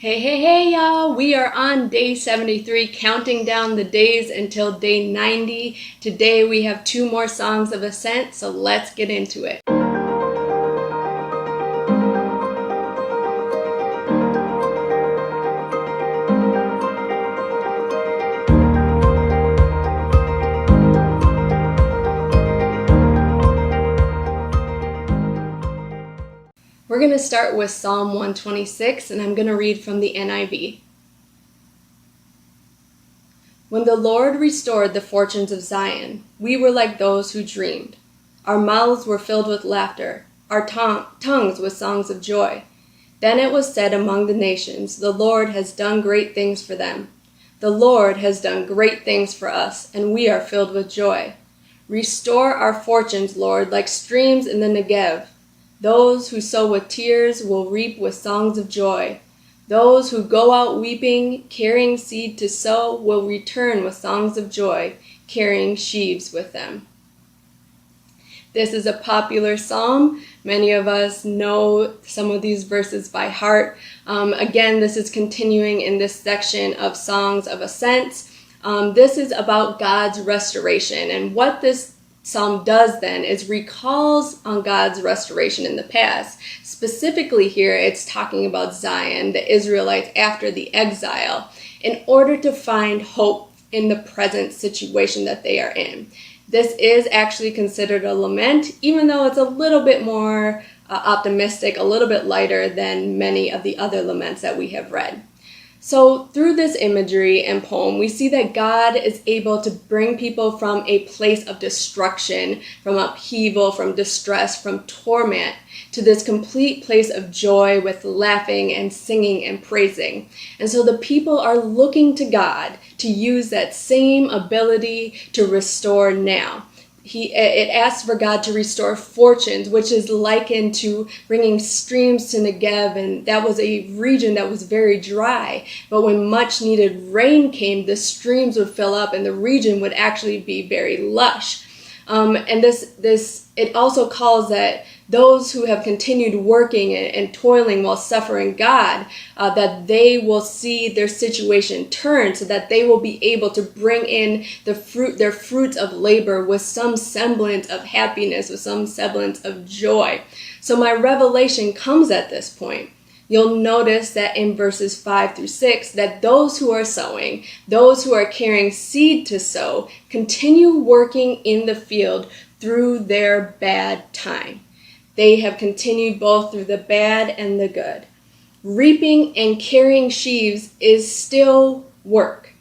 Hey, y'all. We are on day 73, counting down the days until day 90. Today we have two more songs of ascent, so let's get into it. We're going to start with Psalm 126, and I'm going to read from the NIV. When the Lord restored the fortunes of Zion, we were like those who dreamed. Our mouths were filled with laughter, our tongues with songs of joy. Then it was said among the nations, the Lord has done great things for them. The Lord has done great things for us, and we are filled with joy. Restore our fortunes, Lord, like streams in the Negev. Those who sow with tears will reap with songs of joy. Those who go out weeping, carrying seed to sow, will return with songs of joy, carrying sheaves with them. This is a popular psalm. Many of us know some of these verses by heart. Again, this is continuing in this section of Songs of Ascent. This is about God's restoration, and what this psalm does then is recalls on God's restoration in the past. Specifically here, it's talking about Zion, the Israelites after the exile, in order to find hope in the present situation that they are in. This is actually considered a lament, even though it's a little bit more optimistic, a little bit lighter than many of the other laments that we have read. So through this imagery and poem, we see that God is able to bring people from a place of destruction, from upheaval, from distress, from torment, to this complete place of joy with laughing and singing and praising. And so the people are looking to God to use that same ability to restore now. It asks for God to restore fortunes, which is likened to bringing streams to Negev, and that was a region that was very dry. But when much needed rain came, the streams would fill up and the region would actually be very lush. And it also calls that those who have continued working and toiling while suffering God, that they will see their situation turn, so that they will be able to bring in their fruits of labor with some semblance of happiness, with some semblance of joy. So my revelation comes at this point. You'll notice that in verses 5 through 6, that those who are sowing, those who are carrying seed to sow, continue working in the field through their bad time. They have continued both through the bad and the good. Reaping and carrying sheaves is still work.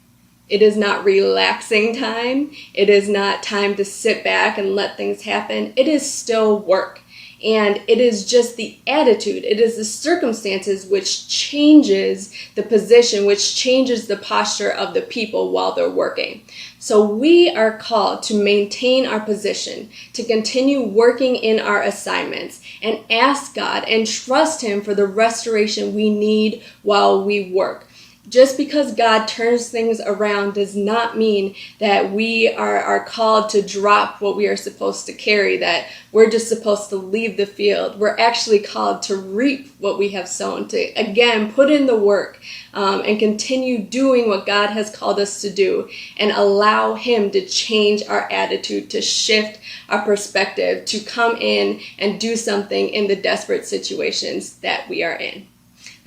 It is not relaxing time. It is not time to sit back and let things happen. It is still work. And it is just the attitude, it is the circumstances which changes the position, which changes the posture of the people while they're working. So we are called to maintain our position, to continue working in our assignments, and ask God and trust Him for the restoration we need while we work. Just because God turns things around does not mean that we are called to drop what we are supposed to carry, that we're just supposed to leave the field. We're actually called to reap what we have sown, to, again, put in the work and continue doing what God has called us to do, and allow Him to change our attitude, to shift our perspective, to come in and do something in the desperate situations that we are in.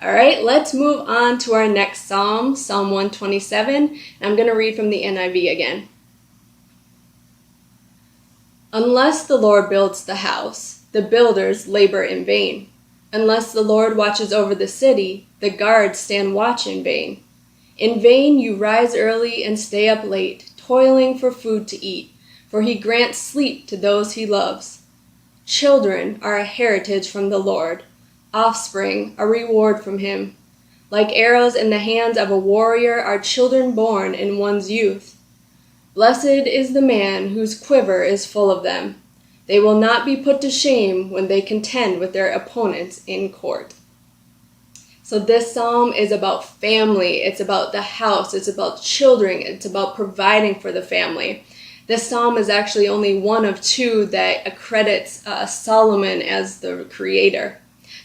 All right, let's move on to our next psalm, Psalm 127. I'm going to read from the NIV again. Unless the Lord builds the house, the builders labor in vain. Unless the Lord watches over the city, the guards stand watch in vain. In vain you rise early and stay up late, toiling for food to eat, for He grants sleep to those He loves. Children are a heritage from the Lord, offspring a reward from Him. Like arrows in the hands of a warrior are children born in one's youth. Blessed is the man whose quiver is full of them. They will not be put to shame when they contend with their opponents in court. So this psalm is about family. It's about the house. It's about children. It's about providing for the family. This psalm is actually only one of two that accredits Solomon as the creator.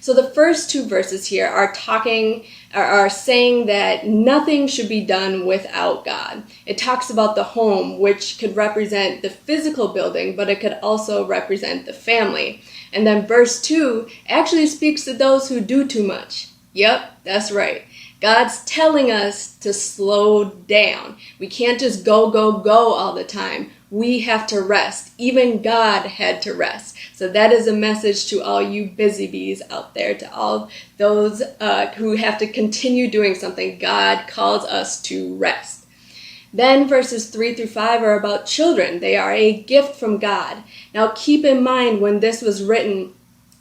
So the first two verses here are saying that nothing should be done without God. It talks about the home, which could represent the physical building, but it could also represent the family. And then verse 2 actually speaks to those who do too much. Yep, that's right. God's telling us to slow down. We can't just go, go, go all the time. We have to rest. Even God had to rest. So that is a message to all you busy bees out there, to all those who have to continue doing something. God calls us to rest. Then verses 3 through 5 are about children. They are a gift from God. Now keep in mind, when this was written,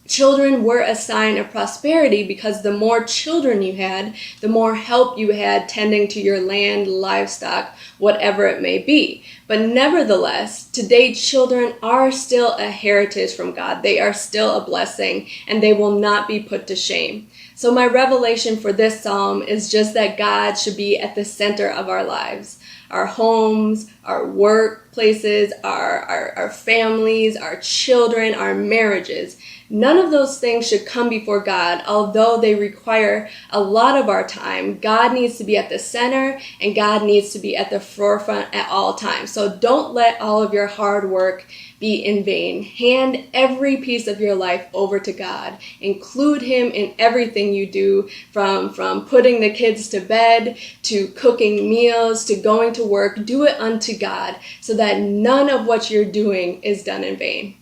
children were a sign of prosperity, because the more children you had, the more help you had tending to your land, livestock, whatever it may be. But nevertheless, today children are still a heritage from God. They are still a blessing, and they will not be put to shame. So my revelation for this psalm is just that God should be at the center of our lives. Our homes, our workplaces, our families, our children, our marriages. None of those things should come before God, although they require a lot of our time. God needs to be at the center, and God needs to be at the forefront at all times. So don't let all of your hard work be in vain. Hand every piece of your life over to God. Include Him in everything you do, from putting the kids to bed, to cooking meals, to going to work. Do it unto God, so that none of what you're doing is done in vain.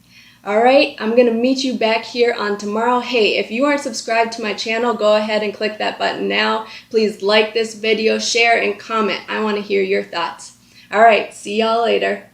All right, I'm going to meet you back here on tomorrow. Hey, if you aren't subscribed to my channel, go ahead and click that button now. Please like this video, share, and comment. I want to hear your thoughts. All right, see y'all later.